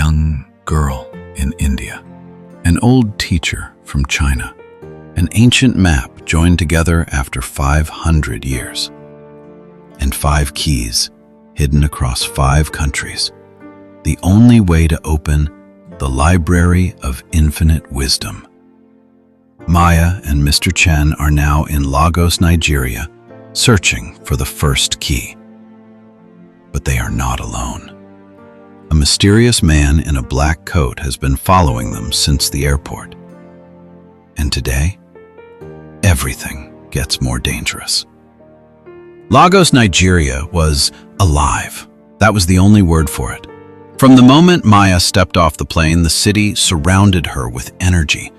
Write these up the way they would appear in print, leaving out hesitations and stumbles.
young girl in India, an old teacher from China, an ancient map joined together after 500 years, and 5 keys hidden across 5 countries, the only way to open the Library of Infinite Wisdom. Maya and Mr. Chen are now in Lagos, Nigeria, searching for the first key. But they are not alone. A mysterious man in a black coat has been following them since the airport. And today, everything gets more dangerous. Lagos, Nigeria was alive. That was the only word for it. From the moment Maya stepped off the plane, the city surrounded her with energy.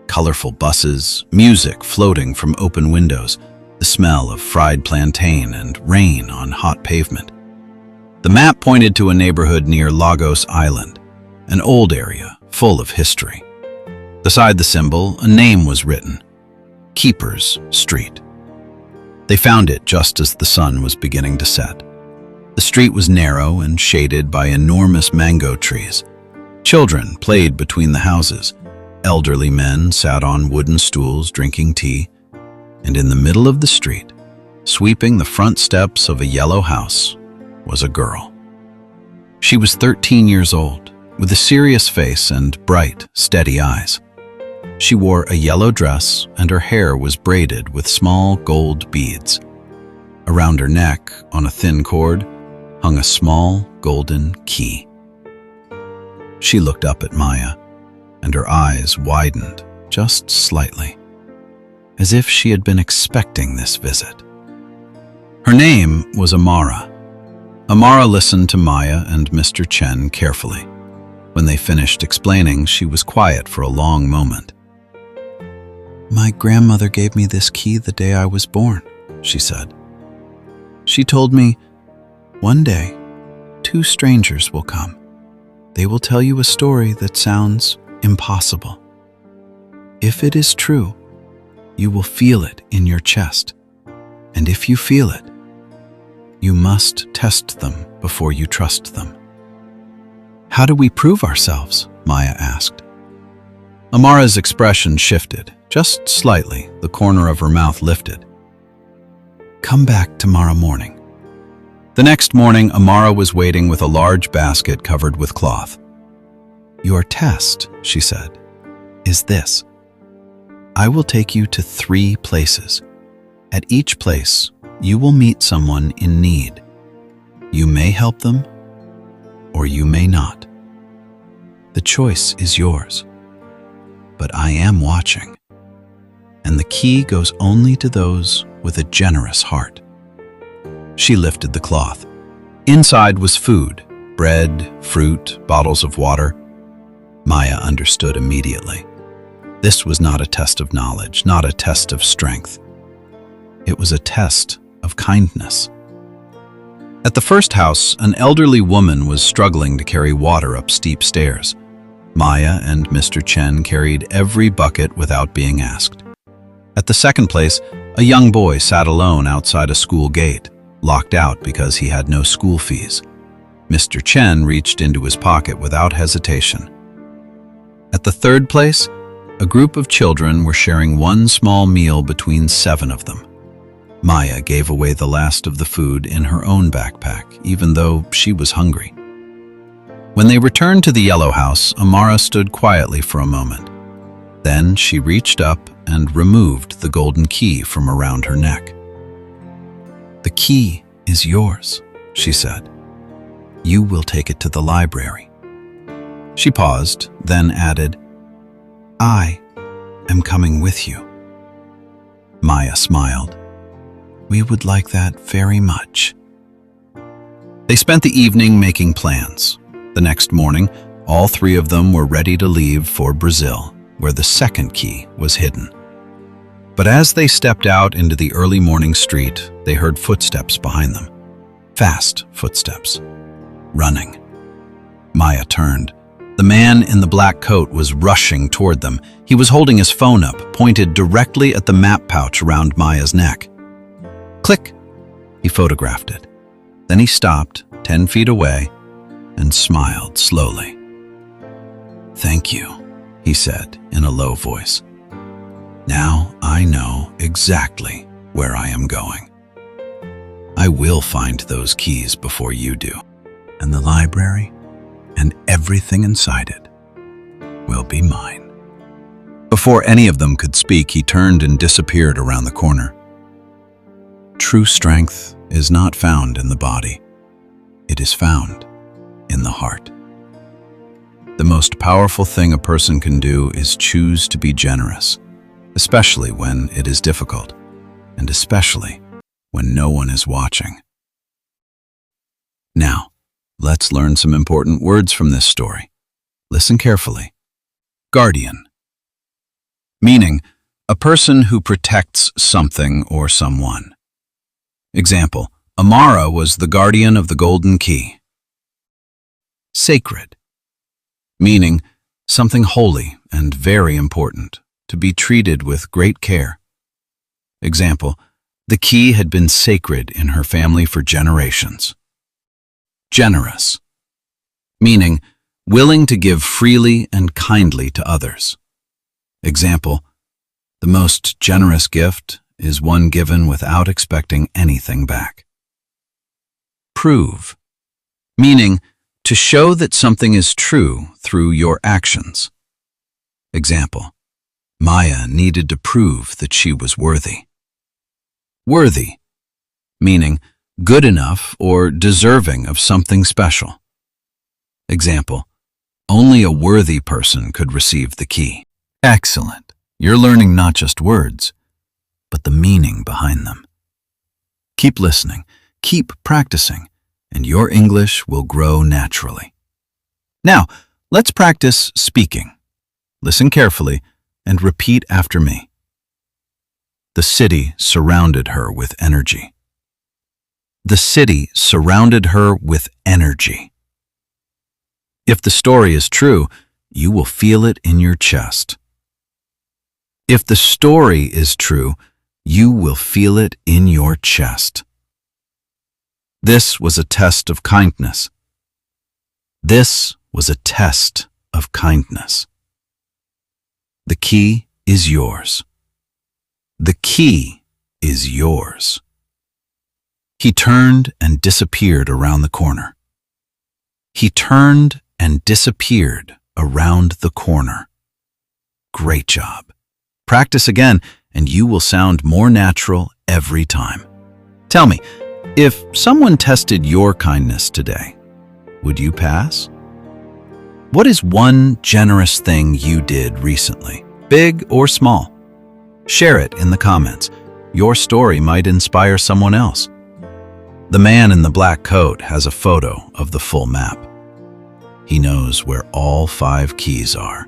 Colorful buses, music floating from open windows, the smell of fried plantain and rain on hot pavement. The map pointed to a neighborhood near Lagos Island, an old area full of history. Beside the symbol, a name was written, Keeper's Street. They found it just as the sun was beginning to set. The street was narrow and shaded by enormous mango trees. Children played between the houses. Elderly men sat on wooden stools drinking tea. And in the middle of the street, sweeping the front steps of a yellow house, was a girl. She was 13 years old, with a serious face and bright, steady eyes. She wore a yellow dress and her hair was braided with small gold beads. Around her neck, on a thin cord, hung a small golden key. She looked up at Maya, and her eyes widened just slightly, as if she had been expecting this visit. Her name was Amara. Amara listened to Maya and Mr. Chen carefully. When they finished explaining, she was quiet for a long moment. "My grandmother gave me this key the day I was born," she said. "She told me, one day, 2 strangers will come. They will tell you a story that sounds impossible. If it is true, you will feel it in your chest. And if you feel it, you must test them before you trust them." "How do we prove ourselves?" Maya asked. Amara's expression shifted, just slightly, the corner of her mouth lifted. "Come back tomorrow morning." The next morning, Amara was waiting with a large basket covered with cloth. "Your test," she said, "is this. I will take you to 3 places. At each place, you will meet someone in need. You may help them, or you may not. The choice is yours. But I am watching, and the key goes only to those with a generous heart." She lifted the cloth. Inside was food, bread, fruit, bottles of water. Maya understood immediately. This was not a test of knowledge, not a test of strength. It was a test of kindness. At the first house, an elderly woman was struggling to carry water up steep stairs. Maya and Mr. Chen carried every bucket without being asked. At the second place, a young boy sat alone outside a school gate, locked out because he had no school fees. Mr. Chen reached into his pocket without hesitation. At the third place, a group of children were sharing one small meal between 7 of them. Maya gave away the last of the food in her own backpack, even though she was hungry. When they returned to the yellow house, Amara stood quietly for a moment. Then she reached up and removed the golden key from around her neck. "The key is yours," she said. "You will take it to the library." She paused, then added, "I am coming with you." Maya smiled. "We would like that very much." They spent the evening making plans. The next morning, all 3 of them were ready to leave for Brazil, where the second key was hidden. But as they stepped out into the early morning street, they heard footsteps behind them. Fast footsteps. Running. Maya turned. The man in the black coat was rushing toward them. He was holding his phone up, pointed directly at the map pouch around Maya's neck. Click! He photographed it. Then he stopped, 10 feet away, and smiled slowly. "Thank you," he said in a low voice. "Now I know exactly where I am going. I will find those keys before you do, and the library and everything inside it will be mine." Before any of them could speak, he turned and disappeared around the corner. True strength is not found in the body. It is found in the heart. The most powerful thing a person can do is choose to be generous, especially when it is difficult, and especially when no one is watching. Now, let's learn some important words from this story. Listen carefully. Guardian, meaning a person who protects something or someone. Example, Amara was the guardian of the golden key. Sacred, meaning something holy and very important, to be treated with great care. Example, the key had been sacred in her family for generations. Generous, meaning willing to give freely and kindly to others. Example, the most generous gift is one given without expecting anything back. Prove, meaning to show that something is true through your actions. Example, Maya needed to prove that she was worthy. Worthy, meaning good enough or deserving of something special. Example, only a worthy person could receive the key. Excellent. You're learning not just words, but the meaning behind them. Keep listening, keep practicing, and your English will grow naturally. Now, let's practice speaking. Listen carefully and repeat after me. The city surrounded her with energy. The city surrounded her with energy. If the story is true, you will feel it in your chest. If the story is true, you will feel it in your chest. This was a test of kindness. This was a test of kindness. The key is yours. The key is yours. He turned and disappeared around the corner. He turned and disappeared around the corner. Great job. Practice again, and you will sound more natural every time. Tell me, if someone tested your kindness today, would you pass? What is one generous thing you did recently, big or small? Share it in the comments. Your story might inspire someone else. The man in the black coat has a photo of the full map. He knows where all 5 keys are,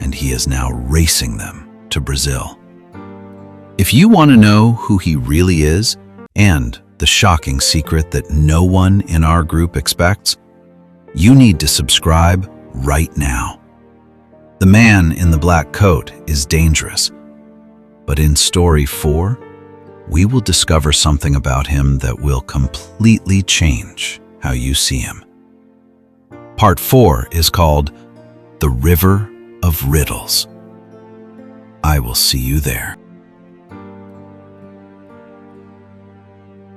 and he is now racing them to Brazil. If you want to know who he really is and the shocking secret that no one in our group expects, you need to subscribe right now. The man in the black coat is dangerous, but in Story 4, we will discover something about him that will completely change how you see him. Part 4 is called The River of Riddles. I will see you there.